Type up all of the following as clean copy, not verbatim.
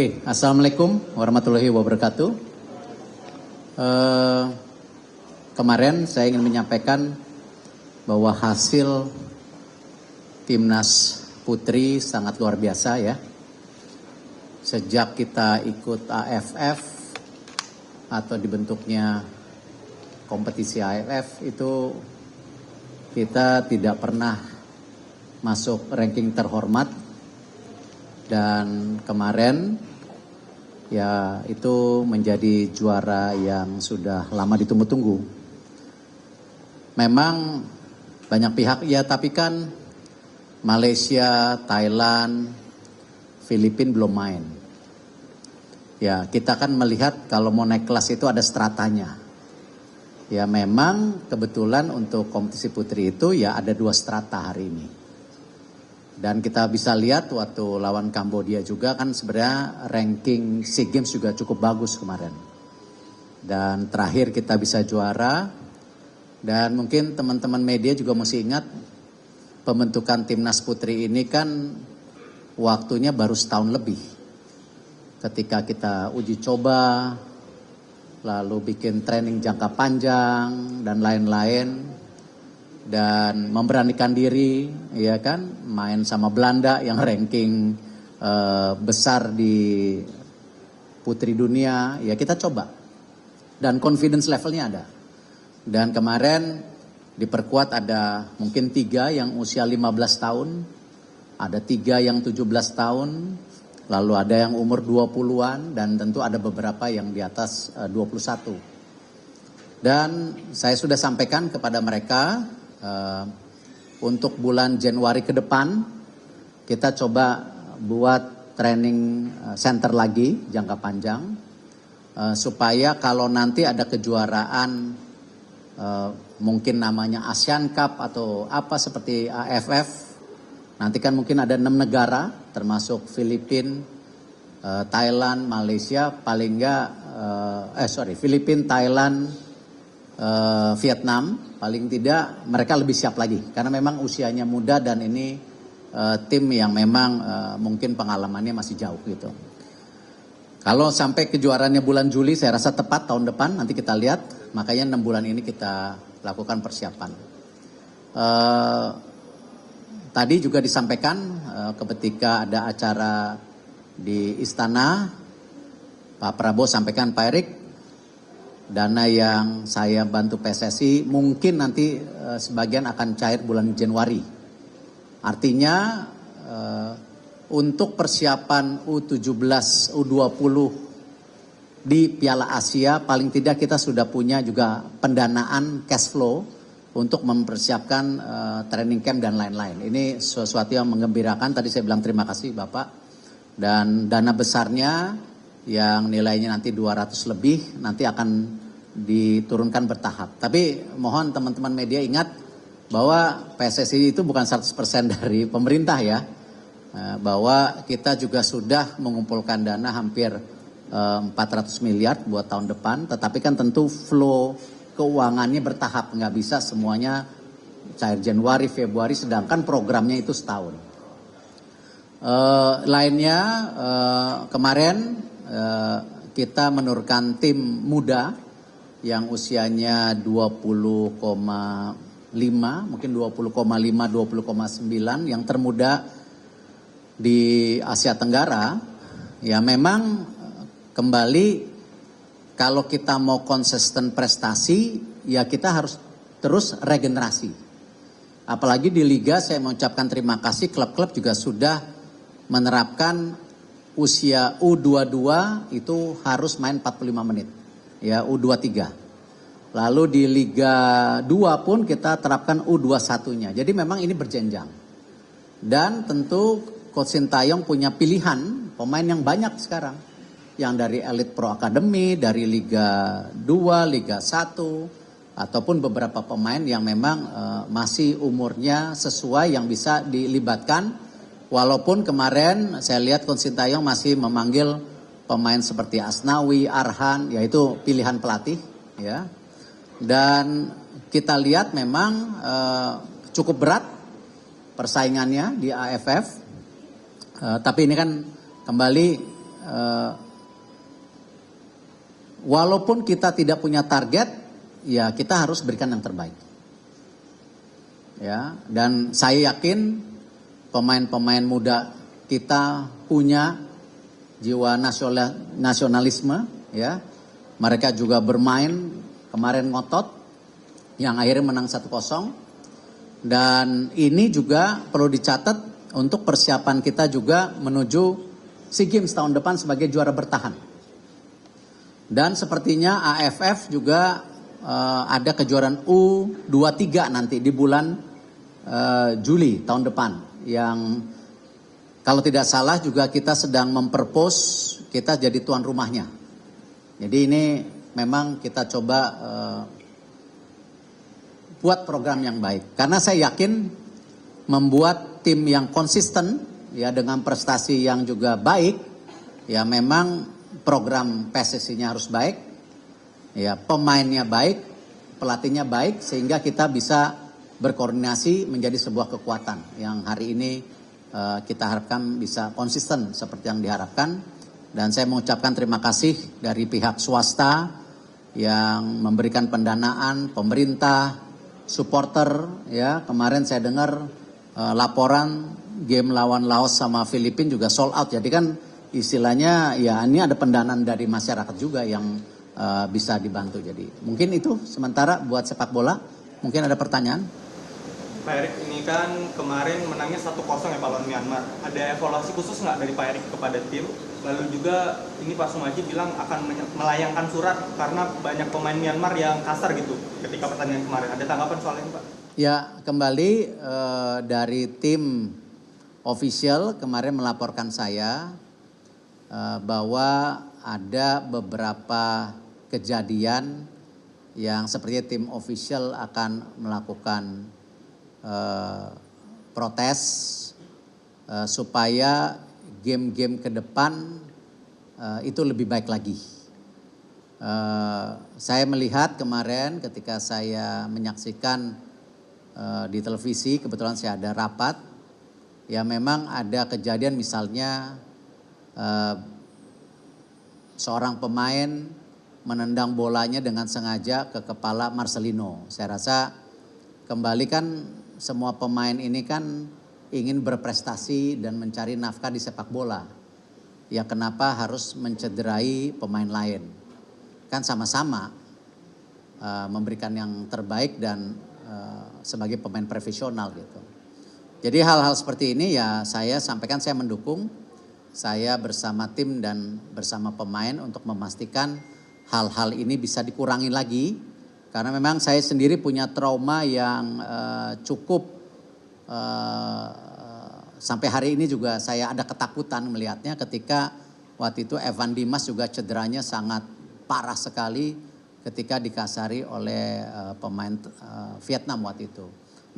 Oke, Assalamualaikum warahmatullahi wabarakatuh. Kemarin saya ingin menyampaikan bahwa hasil Timnas Putri sangat luar biasa ya. Sejak kita ikut AFF atau dibentuknya kompetisi AFF itu kita tidak pernah masuk ranking terhormat. Dan kemarin ya itu menjadi juara yang sudah lama ditunggu-tunggu. Memang banyak pihak ya, tapi kan Malaysia, Thailand, Filipina belum main. Ya kita kan melihat kalau mau naik kelas itu ada stratanya. Ya memang kebetulan untuk kompetisi putri itu ya ada 2 strata hari ini. Dan kita bisa lihat waktu lawan Kambodia juga kan sebenarnya ranking SEA Games juga cukup bagus kemarin. Dan terakhir kita bisa juara. Dan mungkin teman-teman media juga mesti ingat pembentukan Timnas Putri ini kan waktunya baru setahun lebih. Ketika kita uji coba, lalu bikin training jangka panjang dan lain-lain. Dan memberanikan diri, ya kan, main sama Belanda yang ranking besar di putri dunia, ya kita coba. Dan confidence levelnya ada. Dan kemarin diperkuat ada mungkin 3 yang usia 15 tahun, ada 3 yang 17 tahun, lalu ada yang umur 20-an, dan tentu ada beberapa yang di atas 21. Dan saya sudah sampaikan kepada mereka, untuk bulan Januari ke depan kita coba buat training center lagi jangka panjang supaya kalau nanti ada kejuaraan mungkin namanya Asian Cup atau apa seperti AFF, nanti kan mungkin ada 6 negara termasuk Filipina, Thailand, Malaysia, paling enggak Filipina, Thailand, Vietnam, paling tidak mereka lebih siap lagi karena memang usianya muda dan ini tim yang memang mungkin pengalamannya masih jauh gitu. Kalau sampai kejuaraannya bulan Juli saya rasa tepat tahun depan, nanti kita lihat, makanya 6 bulan ini kita lakukan persiapan. Tadi juga disampaikan ketika ada acara di Istana, Pak Prabowo sampaikan, Pak Erik, dana yang saya bantu PSSI mungkin nanti sebagian akan cair bulan Januari. Artinya untuk persiapan U17, U20 di Piala Asia paling tidak kita sudah punya juga pendanaan cash flow untuk mempersiapkan training camp dan lain-lain. Ini sesuatu yang menggembirakan. Tadi saya bilang terima kasih Bapak. Dan dana besarnya yang nilainya nanti 200 lebih nanti akan diturunkan bertahap. Tapi mohon teman-teman media ingat bahwa PSSI itu bukan 100% dari pemerintah ya. Bahwa kita juga sudah mengumpulkan dana hampir 400 miliar buat tahun depan. Tetapi kan tentu flow keuangannya bertahap. Nggak bisa semuanya cair Januari, Februari, sedangkan programnya itu setahun. Lainnya kemarin kita menurunkan tim muda yang usianya 20,5, mungkin 20,5, 20,9 yang termuda di Asia Tenggara. Ya memang kembali kalau kita mau konsisten prestasi ya kita harus terus regenerasi. Apalagi di Liga saya mengucapkan terima kasih, klub-klub juga sudah menerapkan usia U22 itu harus main 45 menit. Ya U23. Lalu di Liga 2 pun kita terapkan U21-nya. Jadi memang ini berjenjang. Dan tentu Coach Sintayong punya pilihan pemain yang banyak sekarang. Yang dari Elite Pro Academy, dari Liga 2, Liga 1, ataupun beberapa pemain yang memang masih umurnya sesuai yang bisa dilibatkan. Walaupun kemarin saya lihat Coach Sintayong masih memanggil pemain seperti Asnawi, Arhan, yaitu pilihan pelatih, ya. Dan kita lihat memang cukup berat persaingannya di AFF. Tapi ini kan kembali walaupun kita tidak punya target, ya kita harus berikan yang terbaik. Ya, dan saya yakin pemain-pemain muda kita punya jiwa nasionalisme, ya. Mereka juga bermain kemarin ngotot, yang akhirnya menang 1-0. Dan ini juga perlu dicatat untuk persiapan kita juga menuju SEA Games tahun depan sebagai juara bertahan. Dan sepertinya AFF juga ada kejuaraan U23 nanti di bulan Juli tahun depan, yang kalau tidak salah juga kita sedang memperpose kita jadi tuan rumahnya. Jadi ini memang kita coba buat program yang baik, karena saya yakin membuat tim yang konsisten, ya, dengan prestasi yang juga baik, ya memang program PSSI-nya harus baik, ya pemainnya baik, pelatihnya baik, sehingga kita bisa berkoordinasi menjadi sebuah kekuatan yang hari ini kita harapkan bisa konsisten seperti yang diharapkan. Dan saya mengucapkan terima kasih dari pihak swasta yang memberikan pendanaan, pemerintah, supporter, ya. Kemarin saya dengar laporan game lawan Laos sama Filipina juga sold out. Jadi kan istilahnya ya ini ada pendanaan dari masyarakat juga yang bisa dibantu. Jadi mungkin itu sementara buat sepak bola. Mungkin ada pertanyaan? Pak Erik, ini kan kemarin menangnya 1-0 ya Pak lawan Myanmar. Ada evaluasi khusus nggak dari Pak Erik kepada tim? Lalu juga ini Pak Sumaji bilang akan melayangkan surat karena banyak pemain Myanmar yang kasar gitu ketika pertandingan kemarin. Ada tanggapan soal ini Pak? Ya, kembali dari tim official kemarin melaporkan saya bahwa ada beberapa kejadian yang sepertinya tim official akan melakukan protes supaya game-game ke depan itu lebih baik lagi. Saya melihat kemarin ketika saya menyaksikan di televisi, kebetulan saya ada rapat, ya memang ada kejadian misalnya seorang pemain menendang bolanya dengan sengaja ke kepala Marcelino. Saya rasa kembali kan semua pemain ini kan ingin berprestasi dan mencari nafkah di sepak bola. Ya kenapa harus mencederai pemain lain? Kan sama-sama memberikan yang terbaik dan sebagai pemain profesional gitu. Jadi hal-hal seperti ini ya saya sampaikan, saya mendukung. Saya bersama tim dan bersama pemain untuk memastikan hal-hal ini bisa dikurangi lagi. Karena memang saya sendiri punya trauma yang cukup sampai hari ini juga saya ada ketakutan melihatnya ketika waktu itu Evan Dimas juga cederanya sangat parah sekali ketika dikasari oleh pemain Vietnam waktu itu.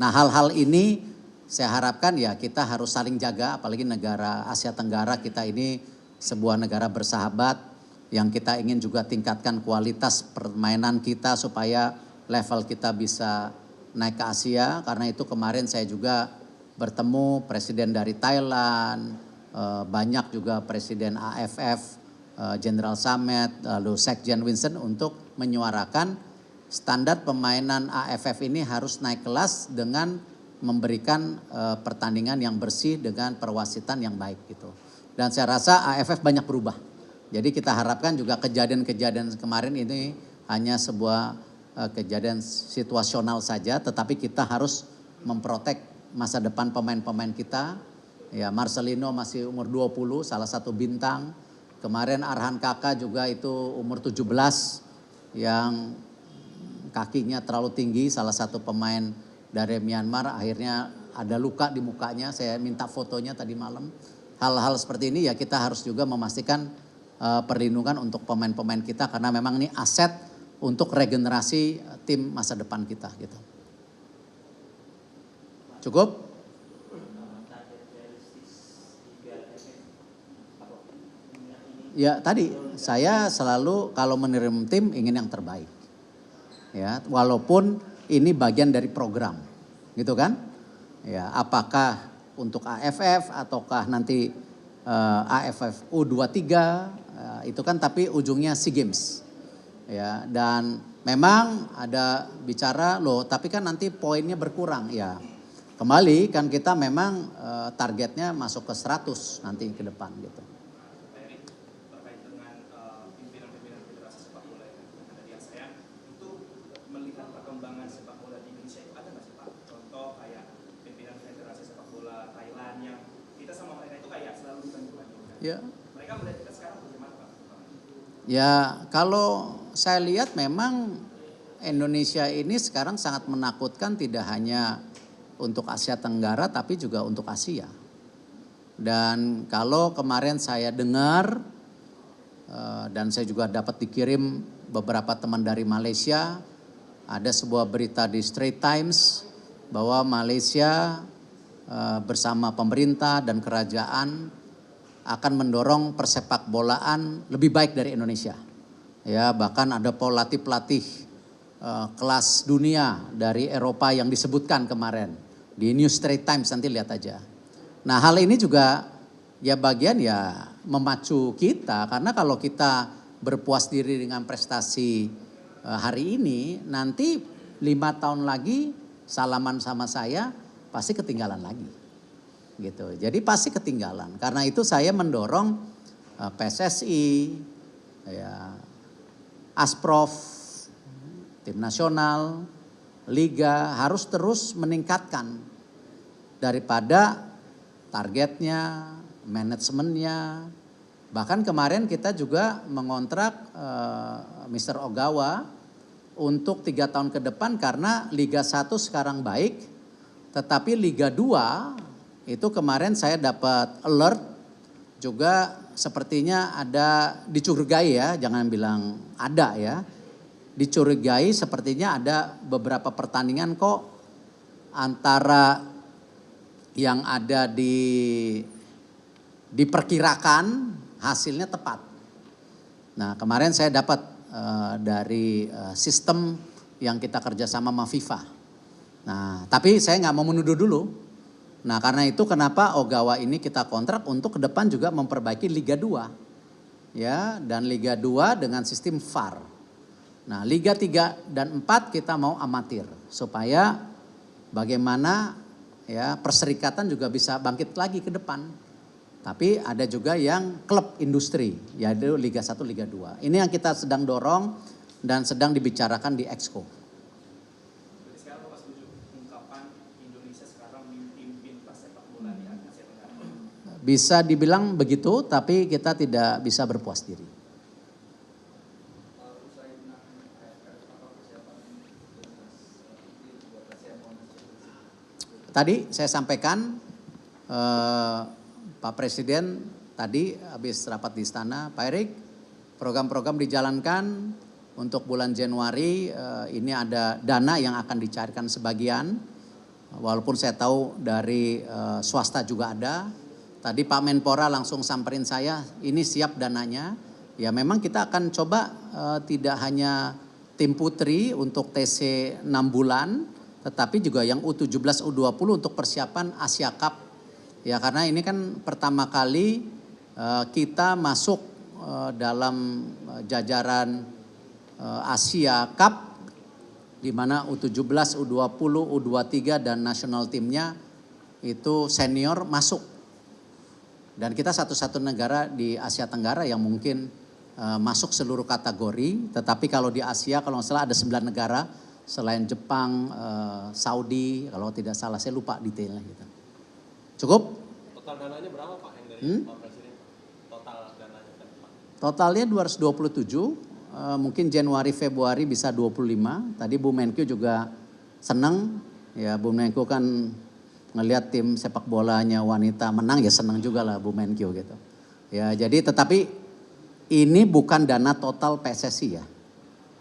Nah hal-hal ini saya harapkan ya kita harus saling jaga, apalagi negara Asia Tenggara kita ini sebuah negara bersahabat yang kita ingin juga tingkatkan kualitas permainan kita supaya level kita bisa naik ke Asia. Karena itu kemarin saya juga bertemu presiden dari Thailand, banyak juga presiden AFF, General Samet, lalu Sekjen Winston untuk menyuarakan standar permainan AFF ini harus naik kelas dengan memberikan pertandingan yang bersih dengan perwasitan yang baik gitu. Dan saya rasa AFF banyak berubah. Jadi kita harapkan juga kejadian-kejadian kemarin ini hanya sebuah kejadian situasional saja, tetapi kita harus memprotek masa depan pemain-pemain kita. Ya Marcelino masih umur 20, salah satu bintang. Kemarin Arhan Kakak juga itu umur 17 yang kakinya terlalu tinggi, salah satu pemain dari Myanmar akhirnya ada luka di mukanya. Saya minta fotonya tadi malam. Hal-hal seperti ini ya kita harus juga memastikan perlindungan untuk pemain-pemain kita karena memang ini aset untuk regenerasi tim masa depan kita gitu. Cukup? Ya tadi saya selalu kalau menerima tim ingin yang terbaik. Ya, walaupun ini bagian dari program. Gitu kan? Ya, apakah untuk AFF ataukah nanti AFF U23 itu kan tapi ujungnya SEA Games. Ya, dan memang ada bicara loh, tapi kan nanti poinnya berkurang ya. Kembali kan kita memang targetnya masuk ke 100 nanti ke depan gitu. Terkait dengan pimpinan-pimpinan federasi sepak bola yang ada di ASEAN, itu melihat perkembangan sepak bola di Indonesia itu ada nggak sih Pak? Contoh kayak pimpinan federasi sepak bola Thailand yang kita sama mereka itu kayak selalu dibantu-bantukan. Ya. Mereka melihat kita sekarang bagaimana Pak? Ya, kalau saya lihat memang Indonesia ini sekarang sangat menakutkan, tidak hanya untuk Asia Tenggara tapi juga untuk Asia. Dan kalau kemarin saya dengar dan saya juga dapat dikirim beberapa teman dari Malaysia, ada sebuah berita di Straits Times bahwa Malaysia bersama pemerintah dan kerajaan akan mendorong persepak bolaan lebih baik dari Indonesia. Ya, bahkan ada pelatih-pelatih kelas dunia dari Eropa yang disebutkan kemarin di New Straits Times, nanti lihat aja. Nah, hal ini juga ya bagian ya memacu kita, karena kalau kita berpuas diri dengan prestasi hari ini, nanti 5 tahun lagi salaman sama saya pasti ketinggalan lagi. Gitu. Jadi pasti ketinggalan. Karena itu saya mendorong PSSI, ya, Asprof, tim nasional, liga harus terus meningkatkan daripada targetnya, manajemennya. Bahkan kemarin kita juga mengontrak Mr. Ogawa untuk 3 tahun ke depan, karena Liga 1 sekarang baik, tetapi Liga 2 itu kemarin saya dapat alert juga, sepertinya ada dicurigai ya, jangan bilang ada ya. Dicurigai sepertinya ada beberapa pertandingan kok antara yang ada diperkirakan hasilnya tepat. Nah, kemarin saya dapat dari sistem yang kita kerjasama sama FIFA. Nah, tapi saya nggak mau menuduh dulu. Nah, karena itu kenapa Ogawa ini kita kontrak untuk ke depan juga memperbaiki Liga 2. Ya, dan Liga 2 dengan sistem VAR. Nah, Liga 3 dan 4 kita mau amatir supaya bagaimana ya perserikatan juga bisa bangkit lagi ke depan. Tapi ada juga yang klub industri, yaitu Liga 1, Liga 2. Ini yang kita sedang dorong dan sedang dibicarakan di Exco. Bisa dibilang begitu, tapi kita tidak bisa berpuas diri. Tadi saya sampaikan Pak Presiden tadi habis rapat di istana, Pak Erik, program-program dijalankan untuk bulan Januari. Ini ada dana yang akan dicarikan sebagian, walaupun saya tahu dari swasta juga ada. Tadi Pak Menpora langsung samperin saya, ini siap dananya. Ya memang kita akan coba tidak hanya tim putri untuk TC 6 bulan, tetapi juga yang U17, U20 untuk persiapan Asia Cup. Ya karena ini kan pertama kali kita masuk dalam jajaran Asia Cup, di mana U17, U20, U23 dan nasional timnya itu senior masuk. Dan kita satu-satu negara di Asia Tenggara yang mungkin masuk seluruh kategori. Tetapi kalau di Asia kalau nggak salah ada 9 negara selain Jepang, Saudi, kalau tidak salah saya lupa detailnya gitu. Cukup? Total dananya berapa Pak yang dari Pak Presiden? Total dananya kan Pak? Totalnya 227, mungkin Januari Februari bisa 25. Tadi Bu Menkyu juga senang, ya Bu Menkyu kan ngelihat tim sepak bolanya wanita menang ya senang juga lah Bu Menkyu gitu. Ya jadi tetapi ini bukan dana total PSSI ya.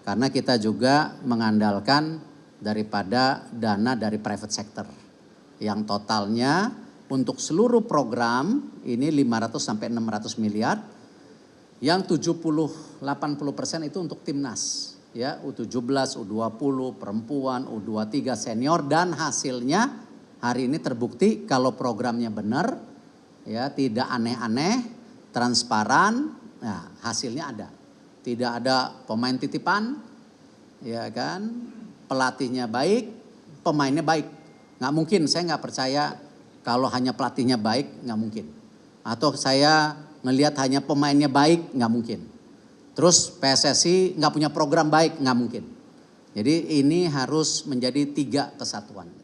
Karena kita juga mengandalkan daripada dana dari private sector. Yang totalnya untuk seluruh program ini 500 sampai 600 miliar. Yang 70-80% itu untuk timnas. Ya U17, U20, perempuan, U23 senior, dan hasilnya hari ini terbukti kalau programnya benar, ya tidak aneh-aneh, transparan, nah hasilnya ada. Tidak ada pemain titipan, ya kan, pelatihnya baik, pemainnya baik. Nggak mungkin, saya nggak percaya kalau hanya pelatihnya baik, nggak mungkin. Atau saya ngelihat hanya pemainnya baik, nggak mungkin. Terus PSSI nggak punya program baik, nggak mungkin. Jadi ini harus menjadi 3 kesatuan.